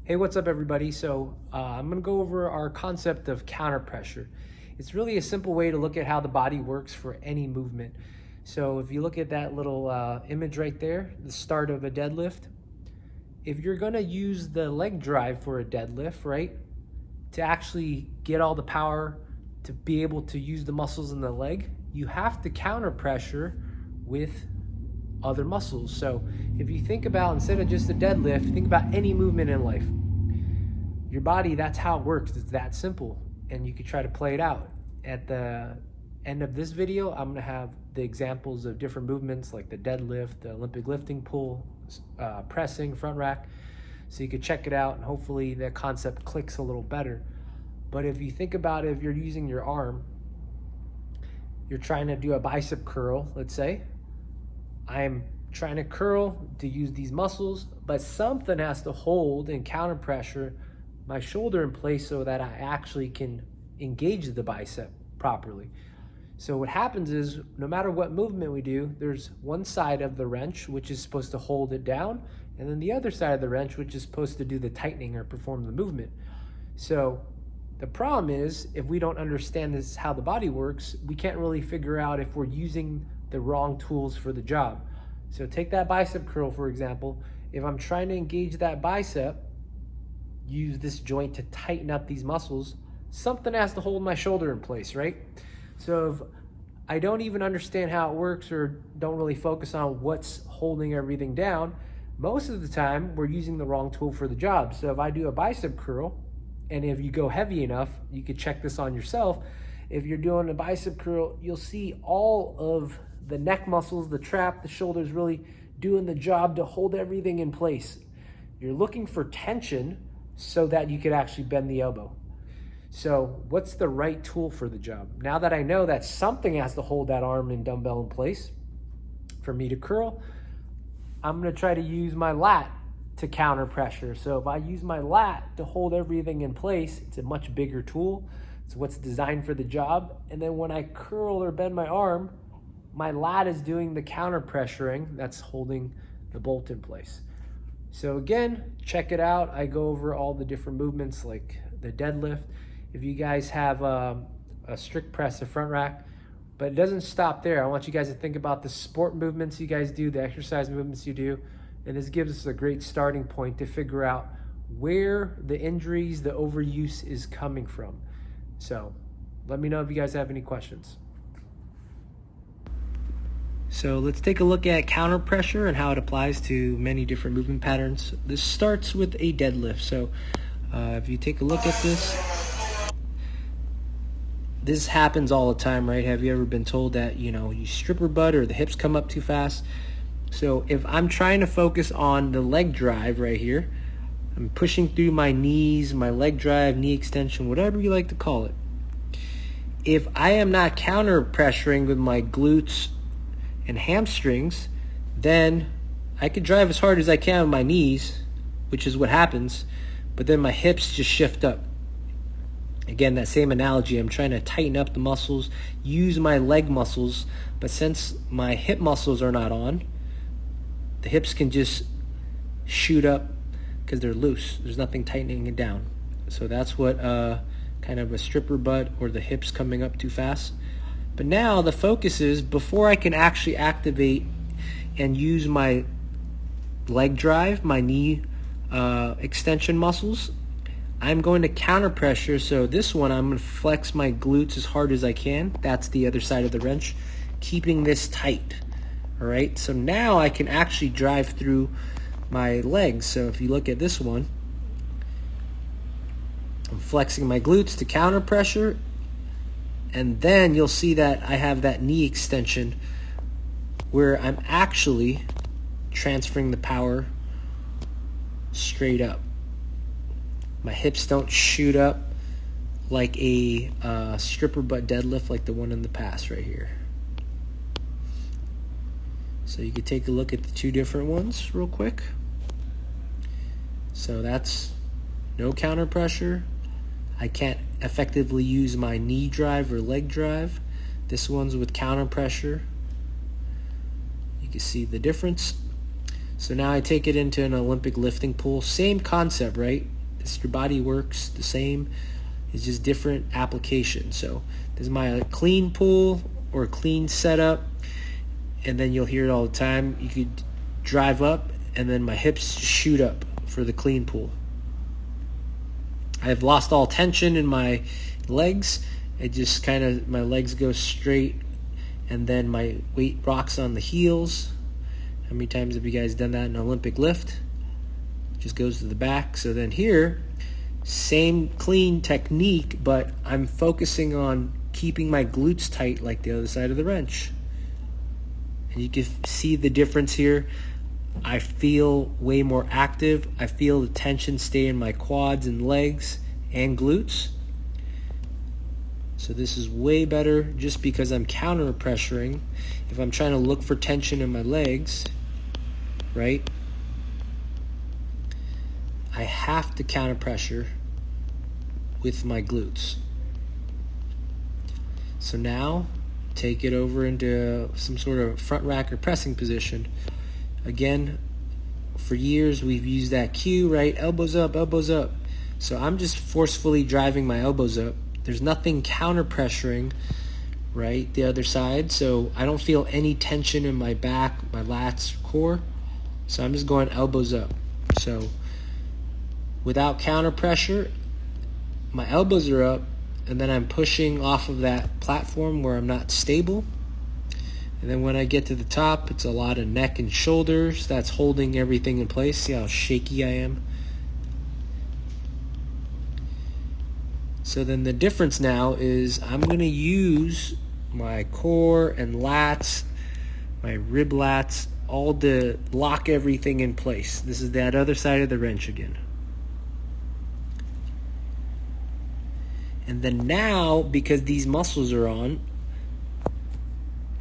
Hey, what's up, everybody? I'm going to go over our concept of counter pressure. It's really a simple way to look at how the body works for any movement. So if you look at that little image right there, the start of a deadlift, if you're going to use the leg drive for a deadlift, right, to actually get all the power to be able to use the muscles in the leg, you have to counter pressure with other muscles. So if you think about, instead of just a deadlift, think about any movement in life. Your body, that's how it works. It's that simple. And you could try to play it out. At the end of this video, I'm gonna have the examples of different movements like the deadlift, the Olympic lifting pull, pressing, front rack. So you could check it out and hopefully the concept clicks a little better. But if you think about it, if you're using your arm, you're trying to do a bicep curl, let's say. I'm trying to curl to use these muscles, but something has to hold and counter pressure my shoulder in place so that I actually can engage the bicep properly. So what happens is, no matter what movement we do, there's one side of the wrench which is supposed to hold it down, and then the other side of the wrench which is supposed to do the tightening or perform the movement. So the problem is, if we don't understand this, how the body works, we can't really figure out if we're using the wrong tools for the job. So take that bicep curl, for example. If I'm trying to engage that bicep, use this joint to tighten up these muscles, something has to hold my shoulder in place, right? So if I don't even understand how it works or don't really focus on what's holding everything down, most of the time we're using the wrong tool for the job. So if I do a bicep curl, and if you go heavy enough, you could check this on yourself. If you're doing a bicep curl, you'll see all of the neck muscles, the trap, the shoulders really doing the job to hold everything in place. You're looking for tension so that you could actually bend the elbow. So what's the right tool for the job? Now that I know that something has to hold that arm and dumbbell in place for me to curl, I'm gonna try to use my lat to counter pressure. So if I use my lat to hold everything in place, it's a much bigger tool. It's what's designed for the job. And then when I curl or bend my arm, my lat is doing the counter pressuring that's holding the bolt in place. So again, check it out. I go over all the different movements like the deadlift. If you guys have a strict press, a front rack, but it doesn't stop there. I want you guys to think about the sport movements you guys do, the exercise movements you do, and this gives us a great starting point to figure out where the injuries, the overuse is coming from. So let me know if you guys have any questions. So let's take a look at counter pressure and how it applies to many different movement patterns. This starts with a deadlift. So if you take a look at this happens all the time, right? Have you ever been told that, you strip your butt or the hips come up too fast? So if I'm trying to focus on the leg drive right here, I'm pushing through my knees, my leg drive, knee extension, whatever you like to call it. If I am not counter pressuring with my glutes and hamstrings, then I could drive as hard as I can with my knees, which is what happens, but then my hips just shift up. Again, that same analogy, I'm trying to tighten up the muscles, use my leg muscles, but since my hip muscles are not on, the hips can just shoot up because they're loose. There's nothing tightening it down. So that's what kind of a stripper butt or the hips coming up too fast. But now the focus is, before I can actually activate and use my leg drive, my knee extension muscles, I'm going to counter pressure. So this one, I'm going to flex my glutes as hard as I can. That's the other side of the wrench, keeping this tight. All right, so now I can actually drive through my legs. So if you look at this one, I'm flexing my glutes to counter pressure, and then you'll see that I have that knee extension where I'm actually transferring the power straight up. My hips don't shoot up like a stripper butt deadlift like the one in the past right here. So you could take a look at the two different ones real quick. So that's no counter pressure. I can't effectively use my knee drive or leg drive. This one's with counter pressure. You can see the difference. So now I take it into an Olympic lifting pull. Same concept, right? Your body works the same. It's just different application. So this is my clean pull or clean setup, and then you'll hear it all the time. You could drive up, and then my hips shoot up for the clean pull. I've lost all tension in my legs. It just kind of, my legs go straight, and then my weight rocks on the heels. How many times have you guys done that in an Olympic lift? It just goes to the back. So then here, same clean technique, but I'm focusing on keeping my glutes tight like the other side of the wrench. And you can see the difference here. I feel way more active. I feel the tension stay in my quads and legs and glutes. So this is way better just because I'm counter pressuring. If I'm trying to look for tension in my legs, right? I have to counter pressure with my glutes. So now take it over into some sort of front rack or pressing position. Again, for years we've used that cue, right? Elbows up, elbows up. So I'm just forcefully driving my elbows up. There's nothing counter pressuring, right? The other side. So I don't feel any tension in my back, my lats, core. So I'm just going elbows up. So without counter pressure, my elbows are up, and then I'm pushing off of that platform where I'm not stable. And then when I get to the top, it's a lot of neck and shoulders. That's holding everything in place. See how shaky I am? So then the difference now is I'm going to use my core and lats, my rib lats, all to lock everything in place. This is that other side of the wrench again. And then now, because these muscles are on,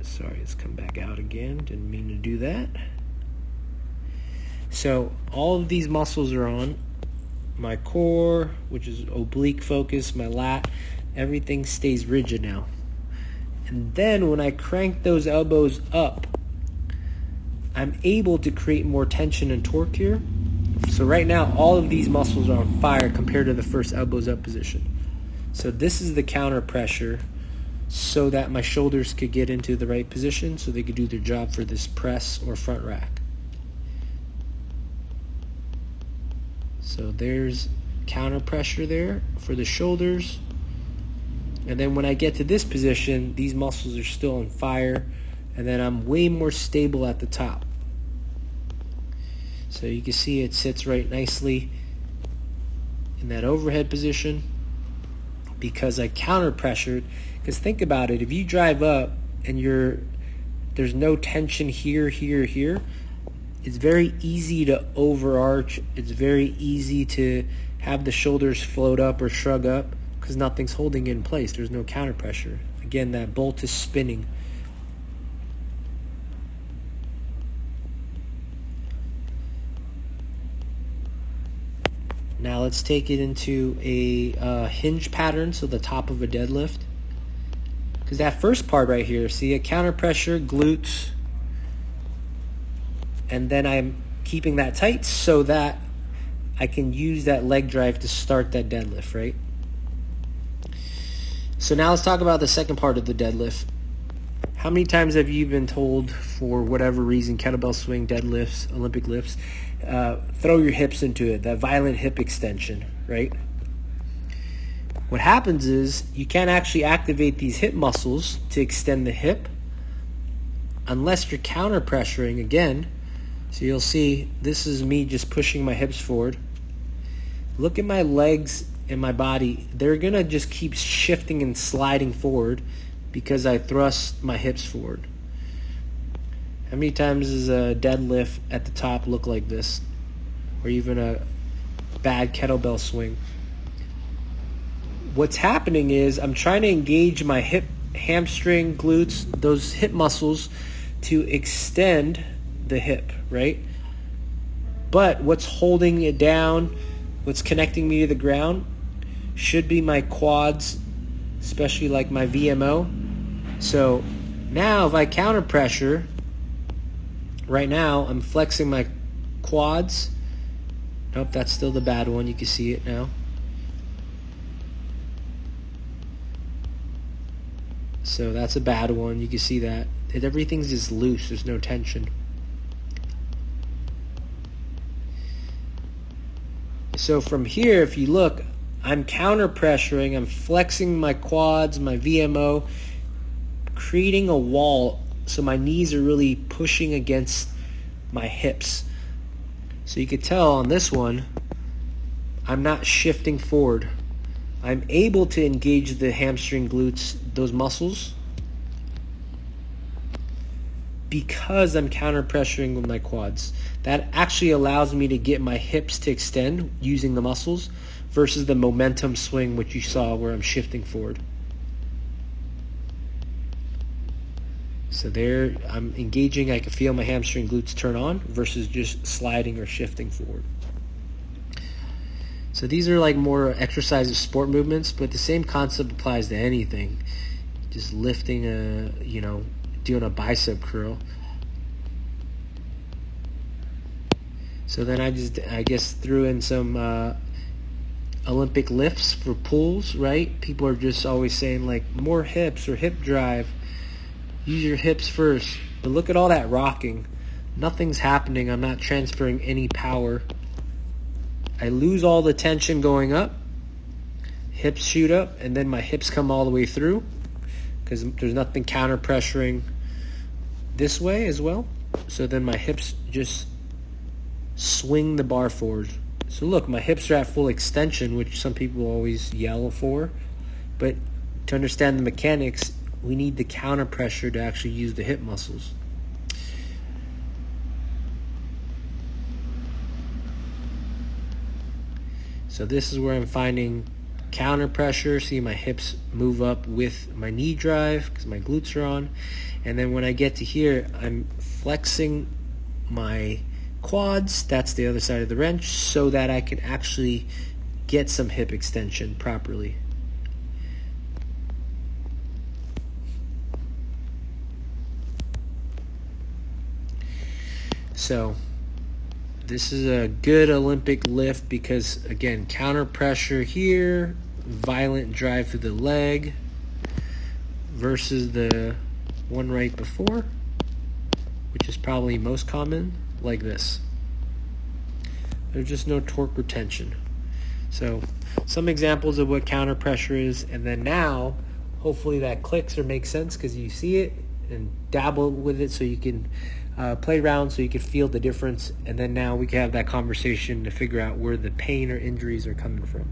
sorry, let's come back out again. Didn't mean to do that. So all of these muscles are on. My core, which is oblique focus, my lat, everything stays rigid now. And then when I crank those elbows up, I'm able to create more tension and torque here. So right now, all of these muscles are on fire compared to the first elbows up position. So this is the counter pressure so that my shoulders could get into the right position so they could do their job for this press or front rack. So there's counter pressure there for the shoulders. And then when I get to this position, these muscles are still on fire, and then I'm way more stable at the top. So you can see it sits right nicely in that overhead position because I counter pressured. Because think about it, if you drive up and there's no tension here, it's very easy to overarch. It's very easy to have the shoulders float up or shrug up because nothing's holding it in place. There's no counter pressure. Again, that bolt is spinning. Now let's take it into a hinge pattern, so the top of a deadlift. Because that first part right here, see, a counter pressure, glutes, and then I'm keeping that tight so that I can use that leg drive to start that deadlift, right? So now let's talk about the second part of the deadlift. How many times have you been told, for whatever reason, kettlebell swing, deadlifts, Olympic lifts, throw your hips into it, that violent hip extension, right? What happens is you can't actually activate these hip muscles to extend the hip unless you're counter pressuring again. So you'll see this is me just pushing my hips forward. Look at my legs and my body. They're going to just keep shifting and sliding forward because I thrust my hips forward. How many times does a deadlift at the top look like this? Or even a bad kettlebell swing? What's happening is I'm trying to engage my hip, hamstring, glutes, those hip muscles to extend the hip, right? But what's holding it down, what's connecting me to the ground, should be my quads, especially like my VMO. So now if I counter pressure, right now I'm flexing my quads Nope, that's still the bad one. You can see it now. So that's a bad one. You can see that. Everything's just loose. There's no tension. So from here, if you look, I'm counter pressuring. I'm flexing my quads, my VMO, creating a wall. So my knees are really pushing against my hips. So you could tell on this one, I'm not shifting forward. I'm able to engage the hamstring glutes, those muscles, because I'm counter pressuring with my quads. That actually allows me to get my hips to extend using the muscles versus the momentum swing, which you saw where I'm shifting forward. So there, I'm engaging, I can feel my hamstring glutes turn on versus just sliding or shifting forward. So these are like more exercises, sport movements, but the same concept applies to anything. Just lifting doing a bicep curl. So then I guess threw in some Olympic lifts for pulls, right? People are just always saying like more hips or hip drive. Use your hips first. But look at all that rocking. Nothing's happening. I'm not transferring any power. I lose all the tension going up. Hips shoot up, and then my hips come all the way through because there's nothing counter pressuring this way as well. So then my hips just swing the bar forward. So look, my hips are at full extension, which some people always yell for. But to understand the mechanics, we need the counter pressure to actually use the hip muscles. So this is where I'm finding counter pressure. See my hips move up with my knee drive because my glutes are on. And then when I get to here, I'm flexing my quads, that's the other side of the wrench, so that I can actually get some hip extension properly. So this is a good Olympic lift because, again, counter pressure here, violent drive through the leg versus the one right before, which is probably most common, like this. There's just no torque or tension. So some examples of what counter pressure is, and then now hopefully that clicks or makes sense because you see it, and dabble with it so you can play around so you can feel the difference, and then now we can have that conversation to figure out where the pain or injuries are coming from.